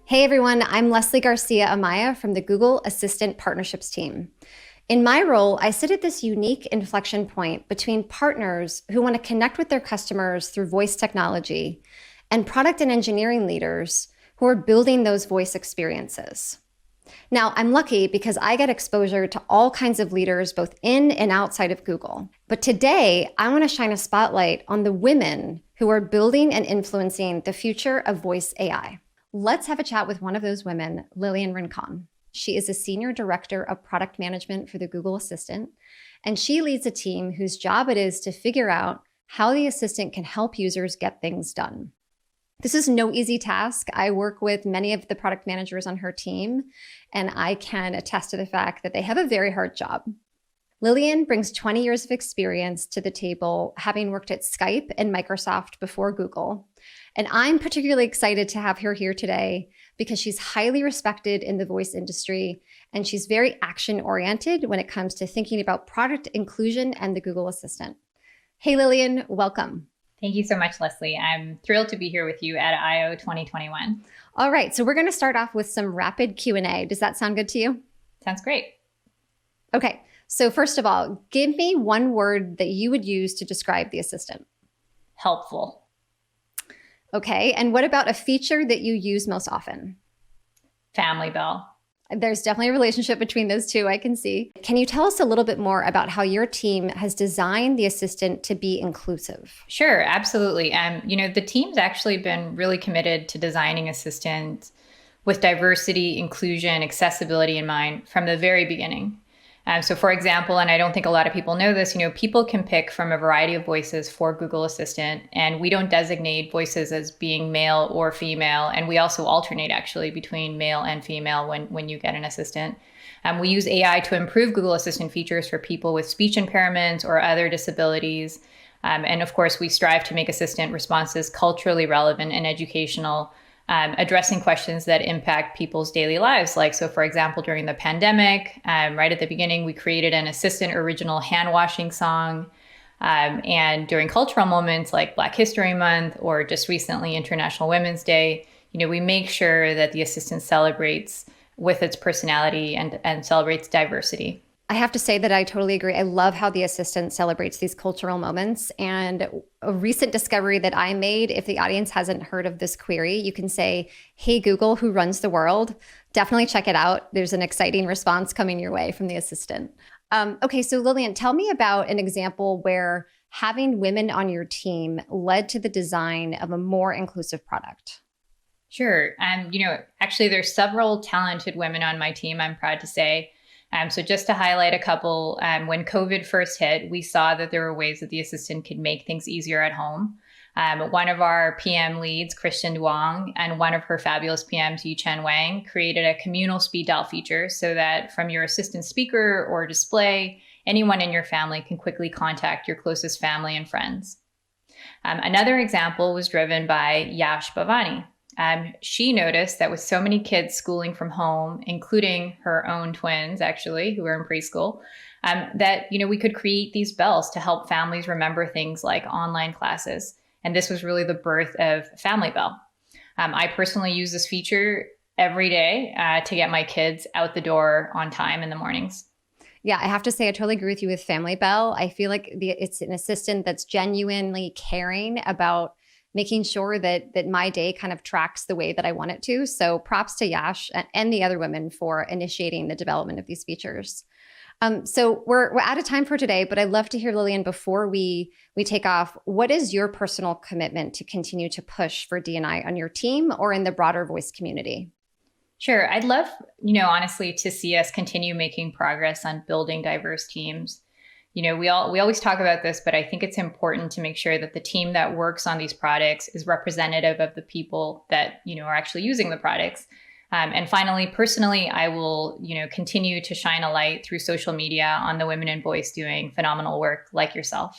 Hey everyone, I'm Leslie Garcia-Amaya from the Google Assistant Partnerships team. In my role, I sit at this unique inflection point between partners who want to connect with their customers through voice technology and product and engineering leaders who are building those voice experiences. Now, I'm lucky because I get exposure to all kinds of leaders both in and outside of Google. But today, I want to shine a spotlight on the women who are building and influencing the future of voice AI. Let's have a chat with one of those women, Lilian Rincon. She is a senior director of product management for the Google Assistant, and she leads a team whose job it is to figure out how the assistant can help users get things done. This is no easy task. I work with many of the product managers on her team, and I can attest to the fact that they have a very hard job. Lilian brings 20 years of experience to the table, having worked at Skype and Microsoft before Google. And I'm particularly excited to have her here today because she's highly respected in the voice industry, and she's very action-oriented when it comes to thinking about product inclusion and the Google Assistant. Hey, Lilian, welcome. Thank you so much, Leslie. I'm thrilled to be here with you at I/O 2021. All right, so we're going to start off with some rapid Q&A. Does that sound good to you? Sounds great. Okay, so first of all, give me one word that you would use to describe the assistant. Helpful. Okay, and what about a feature that you use most often? Family Bell. There's definitely a relationship between those two, I can see. Can you tell us a little bit more about how your team has designed the assistant to be inclusive? Sure, absolutely. The team's actually been really committed to designing assistants with diversity, inclusion, accessibility in mind from the very beginning. So for example, and I don't think a lot of people know this, people can pick from a variety of voices for Google Assistant, and we don't designate voices as being male or female. And we also alternate actually between male and female when you get an assistant. We use AI to improve Google Assistant features for people with speech impairments or other disabilities. And of course, we strive to make assistant responses culturally relevant and educational, addressing questions that impact people's daily lives. So for example, during the pandemic, right at the beginning, we created an assistant original hand washing song. And during cultural moments like Black History Month or just recently International Women's Day, we make sure that the assistant celebrates with its personality and celebrates diversity. I have to say that I totally agree. I love how the assistant celebrates these cultural moments. And a recent discovery that I made, if the audience hasn't heard of this query, you can say, "Hey, Google, who runs the world?" Definitely check it out. There's an exciting response coming your way from the assistant. Okay, so Lilian, tell me about an example where having women on your team led to the design of a more inclusive product. Sure. Actually, there's several talented women on my team, I'm proud to say. So just to highlight a couple, when COVID first hit, we saw that there were ways that the assistant could make things easier at home. One of our PM leads, Christian Duong, and one of her fabulous PMs, Yi-Chen Wang, created a communal speed dial feature so that from your assistant speaker or display, anyone in your family can quickly contact your closest family and friends. Another example was driven by Yash Bhavani. She noticed that with so many kids schooling from home, including her own twins, actually, who are in preschool, that we could create these bells to help families remember things like online classes. And this was really the birth of Family Bell. I personally use this feature every day to get my kids out the door on time in the mornings. Yeah, I have to say, I totally agree with you with Family Bell. I feel like it's an assistant that's genuinely caring about making sure that my day kind of tracks the way that I want it to. So props to Yash and the other women for initiating the development of these features. So we're out of time for today, but I'd love to hear, Lilian, before we take off, what is your personal commitment to continue to push for D&I on your team or in the broader voice community? Sure. I'd love, honestly, to see us continue making progress on building diverse teams. We always talk about this, but I think it's important to make sure that the team that works on these products is representative of the people that, are actually using the products. And finally, personally, I will, continue to shine a light through social media on the women in voice doing phenomenal work like yourself.